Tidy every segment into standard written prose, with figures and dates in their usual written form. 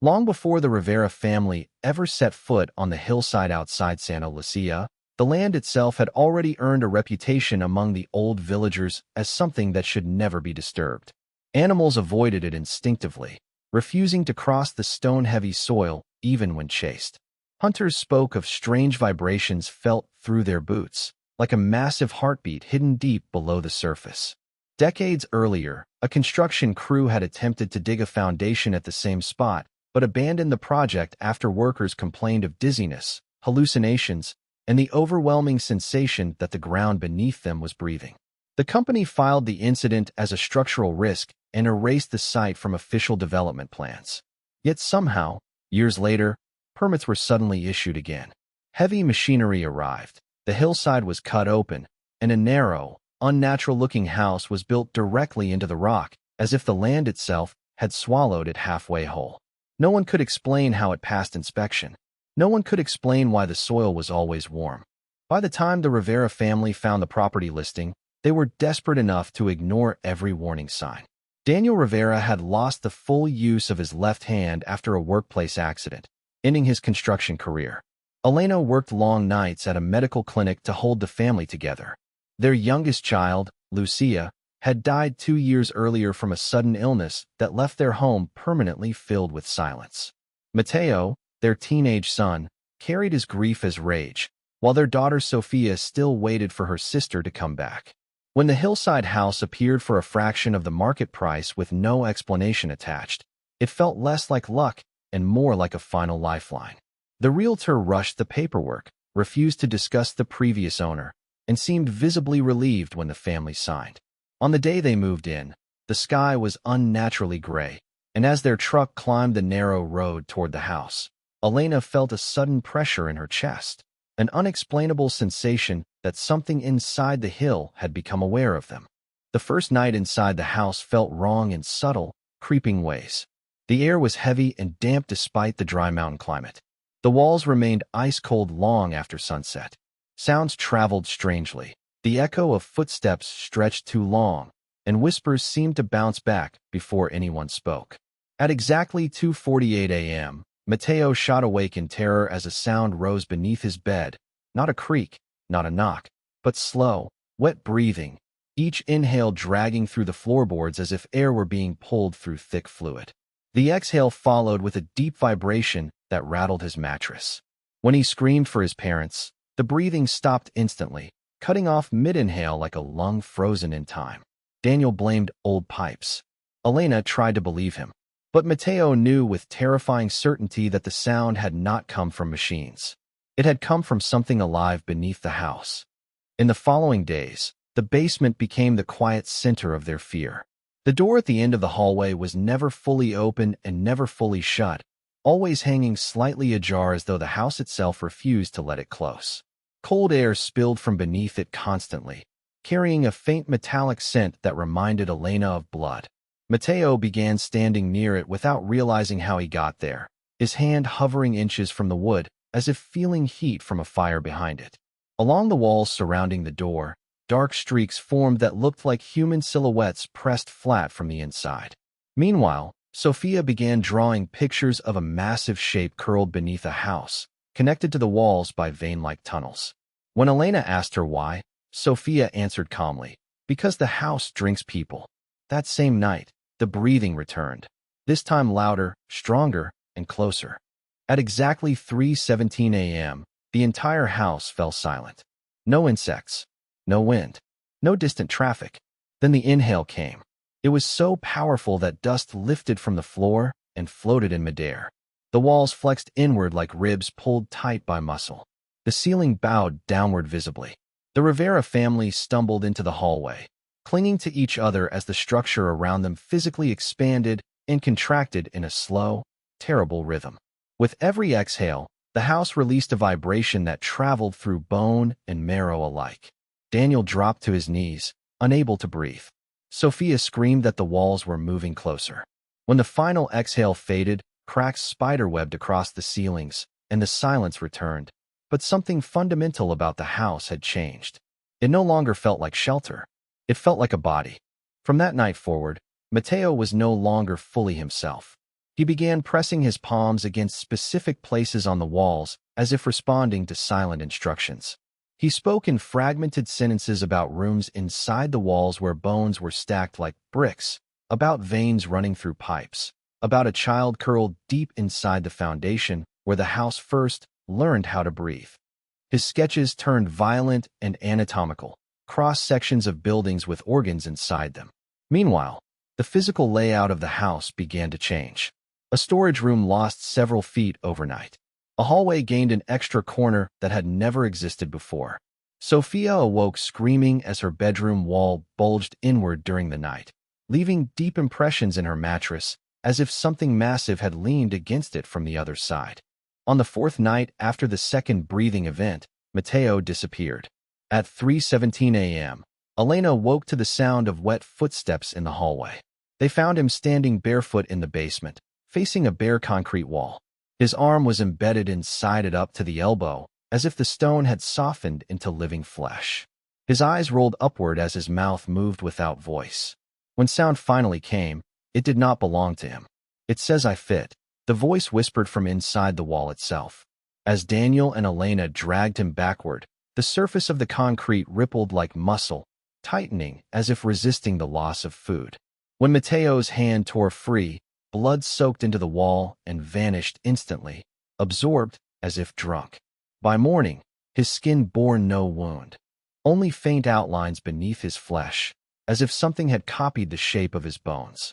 Long before the Rivera family ever set foot on the hillside outside Santa Lucia, the land itself had already earned a reputation among the old villagers as something that should never be disturbed. Animals avoided it instinctively, refusing to cross the stone-heavy soil even when chased. Hunters spoke of strange vibrations felt through their boots, like a massive heartbeat hidden deep below the surface. Decades earlier, a construction crew had attempted to dig a foundation at the same spot, but abandoned the project after workers complained of dizziness, hallucinations, and the overwhelming sensation that the ground beneath them was breathing. The company filed the incident as a structural risk and erased the site from official development plans. Yet somehow, years later, permits were suddenly issued again. Heavy machinery arrived, the hillside was cut open, and a narrow, unnatural-looking house was built directly into the rock, as if the land itself had swallowed it halfway whole. No one could explain how it passed inspection. No one could explain why the soil was always warm. By the time the Rivera family found the property listing, they were desperate enough to ignore every warning sign. Daniel Rivera had lost the full use of his left hand after a workplace accident, ending his construction career. Elena worked long nights at a medical clinic to hold the family together. Their youngest child, Lucia, had died 2 years earlier from a sudden illness that left their home permanently filled with silence. Mateo, their teenage son, carried his grief as rage, while their daughter Sophia still waited for her sister to come back. When the hillside house appeared for a fraction of the market price with no explanation attached, it felt less like luck and more like a final lifeline. The realtor rushed the paperwork, refused to discuss the previous owner, and seemed visibly relieved when the family signed. On the day they moved in, the sky was unnaturally gray, and as their truck climbed the narrow road toward the house, Elena felt a sudden pressure in her chest, an unexplainable sensation that something inside the hill had become aware of them. The first night inside the house felt wrong in subtle, creeping ways. The air was heavy and damp despite the dry mountain climate. The walls remained ice-cold long after sunset. Sounds traveled strangely. The echo of footsteps stretched too long, and whispers seemed to bounce back before anyone spoke. At exactly 2:48 a.m., Mateo shot awake in terror as a sound rose beneath his bed, not a creak, not a knock, but slow, wet breathing, each inhale dragging through the floorboards as if air were being pulled through thick fluid. The exhale followed with a deep vibration that rattled his mattress. When he screamed for his parents, the breathing stopped instantly, cutting off mid-inhale like a lung frozen in time. Daniel blamed old pipes. Elena tried to believe him, but Mateo knew with terrifying certainty that the sound had not come from machines. It had come from something alive beneath the house. In the following days, the basement became the quiet center of their fear. The door at the end of the hallway was never fully open and never fully shut, always hanging slightly ajar as though the house itself refused to let it close. Cold air spilled from beneath it constantly, carrying a faint metallic scent that reminded Elena of blood. Mateo began standing near it without realizing how he got there, his hand hovering inches from the wood, as if feeling heat from a fire behind it. Along the walls surrounding the door, dark streaks formed that looked like human silhouettes pressed flat from the inside. Meanwhile, Sophia began drawing pictures of a massive shape curled beneath a house, connected to the walls by vein-like tunnels. When Elena asked her why, Sophia answered calmly, "Because the house drinks people." That same night, the breathing returned, this time louder, stronger, and closer. At exactly 3:17 a.m., the entire house fell silent. No insects, no wind, no distant traffic. Then the inhale came. It was so powerful that dust lifted from the floor and floated in midair. The walls flexed inward like ribs pulled tight by muscle. The ceiling bowed downward visibly. The Rivera family stumbled into the hallway, clinging to each other as the structure around them physically expanded and contracted in a slow, terrible rhythm. With every exhale, the house released a vibration that traveled through bone and marrow alike. Daniel dropped to his knees, unable to breathe. Sophia screamed that the walls were moving closer. When the final exhale faded, cracks spiderwebbed across the ceilings, and the silence returned. But something fundamental about the house had changed. It no longer felt like shelter. It felt like a body. From that night forward, Mateo was no longer fully himself. He began pressing his palms against specific places on the walls, as if responding to silent instructions. He spoke in fragmented sentences about rooms inside the walls where bones were stacked like bricks, about veins running through pipes, about a child curled deep inside the foundation where the house first learned how to breathe. His sketches turned violent and anatomical, cross-sections of buildings with organs inside them. Meanwhile, the physical layout of the house began to change. A storage room lost several feet overnight. A hallway gained an extra corner that had never existed before. Sophia awoke screaming as her bedroom wall bulged inward during the night, leaving deep impressions in her mattress, as if something massive had leaned against it from the other side. On the fourth night after the second breathing event, Mateo disappeared. At 3:17 a.m., Elena woke to the sound of wet footsteps in the hallway. They found him standing barefoot in the basement, facing a bare concrete wall. His arm was embedded inside it up to the elbow, as if the stone had softened into living flesh. His eyes rolled upward as his mouth moved without voice. When sound finally came, it did not belong to him. "It says I fit," the voice whispered from inside the wall itself. As Daniel and Elena dragged him backward, the surface of the concrete rippled like muscle, tightening as if resisting the loss of food. When Mateo's hand tore free, blood soaked into the wall and vanished instantly, absorbed as if drunk. By morning, his skin bore no wound, only faint outlines beneath his flesh, as if something had copied the shape of his bones.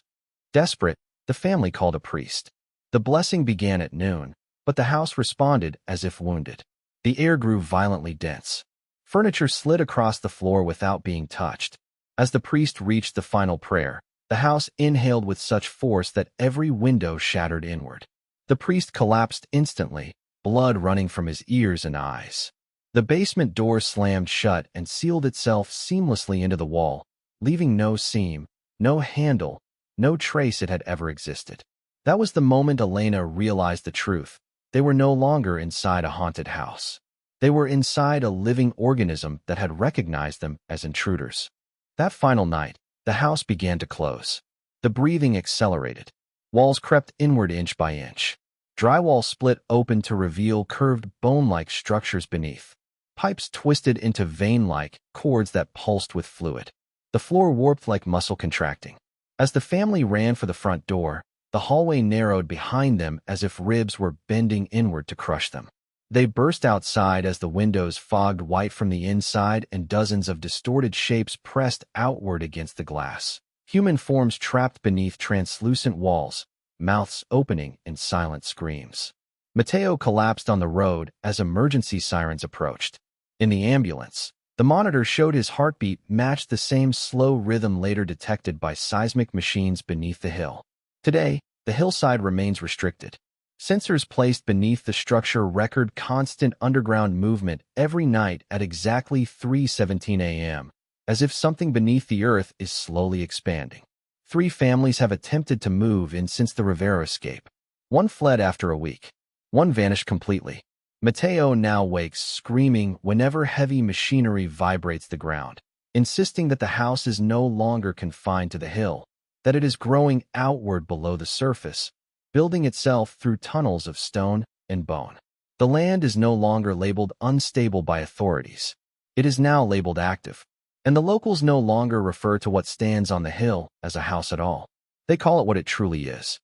Desperate, the family called a priest. The blessing began at noon, but the house responded as if wounded. The air grew violently dense. Furniture slid across the floor without being touched. As the priest reached the final prayer, the house inhaled with such force that every window shattered inward. The priest collapsed instantly, blood running from his ears and eyes. The basement door slammed shut and sealed itself seamlessly into the wall, leaving no seam, no handle, no trace it had ever existed. That was the moment Elena realized the truth. They were no longer inside a haunted house. They were inside a living organism that had recognized them as intruders. That final night, the house began to close. The breathing accelerated. Walls crept inward inch by inch. Drywall split open to reveal curved bone-like structures beneath. Pipes twisted into vein-like cords that pulsed with fluid. The floor warped like muscle contracting. As the family ran for the front door, the hallway narrowed behind them as if ribs were bending inward to crush them. They burst outside as the windows fogged white from the inside and dozens of distorted shapes pressed outward against the glass. Human forms trapped beneath translucent walls, mouths opening in silent screams. Mateo collapsed on the road as emergency sirens approached. In the ambulance, the monitor showed his heartbeat matched the same slow rhythm later detected by seismic machines beneath the hill. Today, the hillside remains restricted. Sensors placed beneath the structure record constant underground movement every night at exactly 3:17 a.m., as if something beneath the earth is slowly expanding. 3 families have attempted to move in since the Rivera escape. One fled after a week. One vanished completely. Mateo now wakes screaming whenever heavy machinery vibrates the ground, insisting that the house is no longer confined to the hill, that it is growing outward below the surface, building itself through tunnels of stone and bone. The land is no longer labeled unstable by authorities. It is now labeled active, and the locals no longer refer to what stands on the hill as a house at all. They call it what it truly is.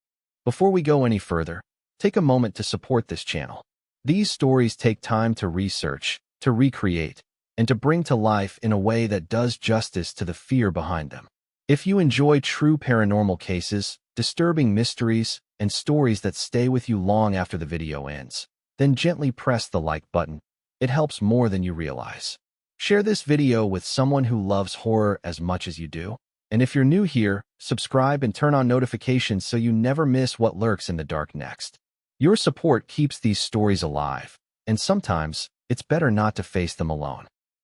Before we go any further, take a moment to support this channel. These stories take time to research, to recreate, and to bring to life in a way that does justice to the fear behind them. If you enjoy true paranormal cases, disturbing mysteries, and stories that stay with you long after the video ends, then gently press the like button. It helps more than you realize. Share this video with someone who loves horror as much as you do. And if you're new here, subscribe and turn on notifications so you never miss what lurks in the dark next. Your support keeps these stories alive, and sometimes it's better not to face them alone.